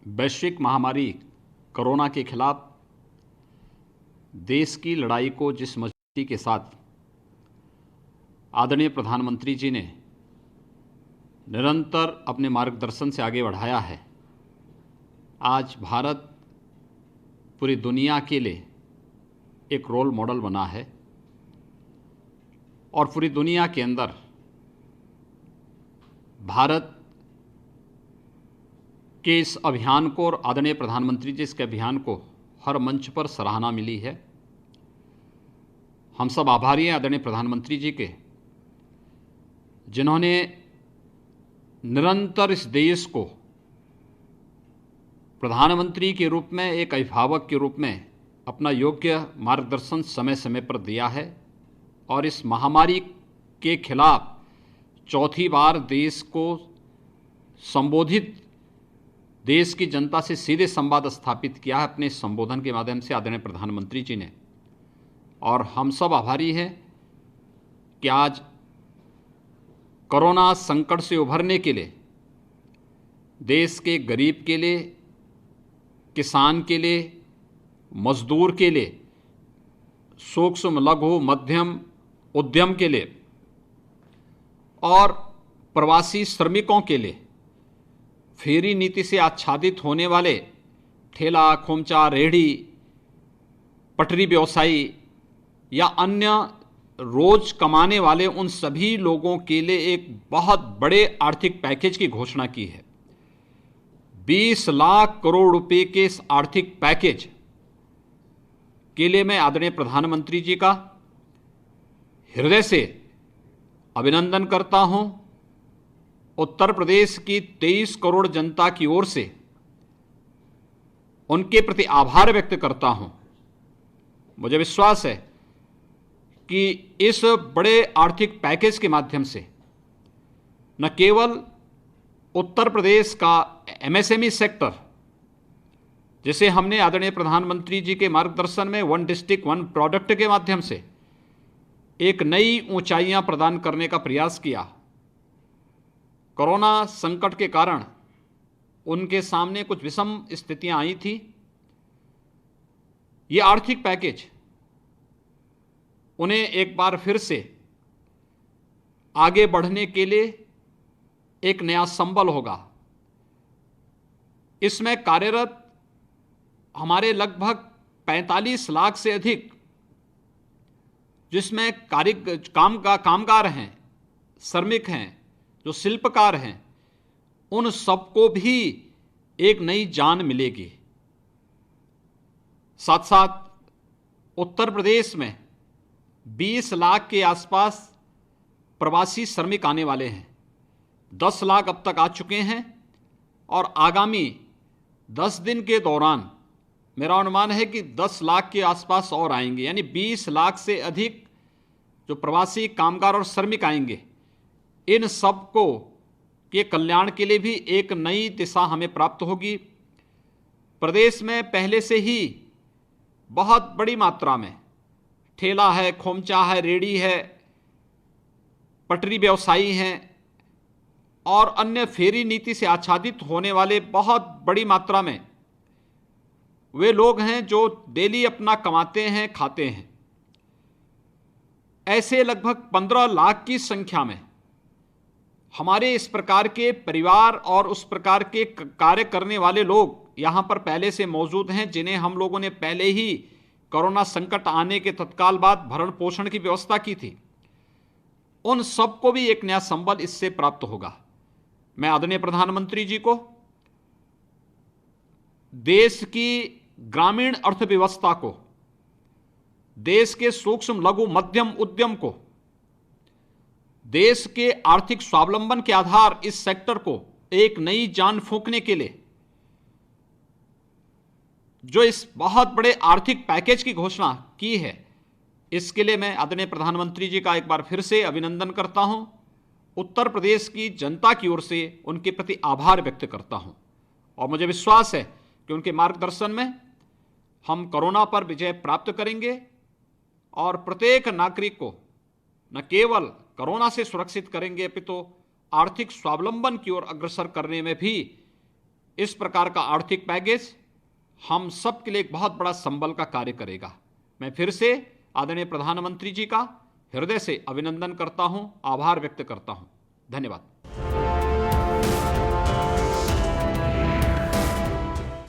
वैश्विक महामारी कोरोना के खिलाफ देश की लड़ाई को जिस मजबूती के साथ आदरणीय प्रधानमंत्री जी ने निरंतर अपने मार्गदर्शन से आगे बढ़ाया है, आज भारत पूरी दुनिया के लिए एक रोल मॉडल बना है और पूरी दुनिया के अंदर भारत के इस अभियान को और आदरणीय प्रधानमंत्री जी इसके अभियान को हर मंच पर सराहना मिली है। हम सब आभारी हैं आदरणीय प्रधानमंत्री जी के, जिन्होंने निरंतर इस देश को प्रधानमंत्री के रूप में, एक अभिभावक के रूप में अपना योग्य मार्गदर्शन समय समय पर दिया है और इस महामारी के खिलाफ चौथी बार देश को संबोधित, देश की जनता से सीधे संवाद स्थापित किया है अपने संबोधन के माध्यम से आदरणीय प्रधानमंत्री जी ने। और हम सब आभारी हैं कि आज कोरोना संकट से उभरने के लिए देश के गरीब के लिए, किसान के लिए, मजदूर के लिए, सूक्ष्म लघु मध्यम उद्यम के लिए और प्रवासी श्रमिकों के लिए फेरी नीति से आच्छादित होने वाले ठेला, खोमचा, रेहड़ी, पटरी व्यवसायी या अन्य रोज कमाने वाले उन सभी लोगों के लिए एक बहुत बड़े आर्थिक पैकेज की घोषणा की है। 20 लाख करोड़ रुपए के इस आर्थिक पैकेज के लिए मैं आदरणीय प्रधानमंत्री जी का हृदय से अभिनंदन करता हूं। उत्तर प्रदेश की 23 करोड़ जनता की ओर से उनके प्रति आभार व्यक्त करता हूं। मुझे विश्वास है कि इस बड़े आर्थिक पैकेज के माध्यम से न केवल उत्तर प्रदेश का एमएसएमई सेक्टर, जिसे हमने आदरणीय प्रधानमंत्री जी के मार्गदर्शन में वन डिस्ट्रिक्ट वन प्रोडक्ट के माध्यम से एक नई ऊंचाइयां प्रदान करने का प्रयास किया। कोरोना संकट के कारण उनके सामने कुछ विषम स्थितियां आई थी। ये आर्थिक पैकेज उन्हें एक बार फिर से आगे बढ़ने के लिए एक नया संबल होगा। इसमें कार्यरत हमारे लगभग 45 लाख से अधिक, जिसमें कामगार हैं, श्रमिक हैं, जो शिल्पकार हैं, उन सबको भी एक नई जान मिलेगी। साथ साथ उत्तर प्रदेश में 20 लाख के आसपास प्रवासी श्रमिक आने वाले हैं। 10 लाख अब तक आ चुके हैं और आगामी 10 दिन के दौरान मेरा अनुमान है कि 10 लाख के आसपास और आएंगे, यानी 20 लाख से अधिक जो प्रवासी कामगार और श्रमिक आएंगे। इन सबको के कल्याण के लिए भी एक नई दिशा हमें प्राप्त होगी। प्रदेश में पहले से ही बहुत बड़ी मात्रा में ठेला है, खोमचा है, रेहड़ी है, पटरी व्यवसायी हैं और अन्य फेरी नीति से आच्छादित होने वाले बहुत बड़ी मात्रा में वे लोग हैं जो डेली अपना कमाते हैं, खाते हैं। ऐसे लगभग 15 लाख की संख्या में हमारे इस प्रकार के परिवार और उस प्रकार के कार्य करने वाले लोग यहां पर पहले से मौजूद हैं, जिन्हें हम लोगों ने पहले ही कोरोना संकट आने के तत्काल बाद भरण पोषण की व्यवस्था की थी। उन सबको भी एक नया संबल इससे प्राप्त होगा। मैं आदरणीय प्रधानमंत्री जी को देश की ग्रामीण अर्थव्यवस्था को, देश के सूक्ष्म लघु मध्यम उद्यम को, देश के आर्थिक स्वावलंबन के आधार इस सेक्टर को एक नई जान फूंकने के लिए जो इस बहुत बड़े आर्थिक पैकेज की घोषणा की है, इसके लिए मैं आदरणीय प्रधानमंत्री जी का एक बार फिर से अभिनंदन करता हूं। उत्तर प्रदेश की जनता की ओर से उनके प्रति आभार व्यक्त करता हूं और मुझे विश्वास है कि उनके मार्गदर्शन में हम कोरोना पर विजय प्राप्त करेंगे और प्रत्येक नागरिक को न केवल कोरोना से सुरक्षित करेंगे, अपितु आर्थिक स्वावलंबन की ओर अग्रसर करने में भी इस प्रकार का आर्थिक पैकेज हम सब के लिए एक बहुत बड़ा संबल का कार्य करेगा। मैं फिर से आदरणीय प्रधानमंत्री जी का हृदय से अभिनंदन करता हूं, आभार व्यक्त करता हूं। धन्यवाद।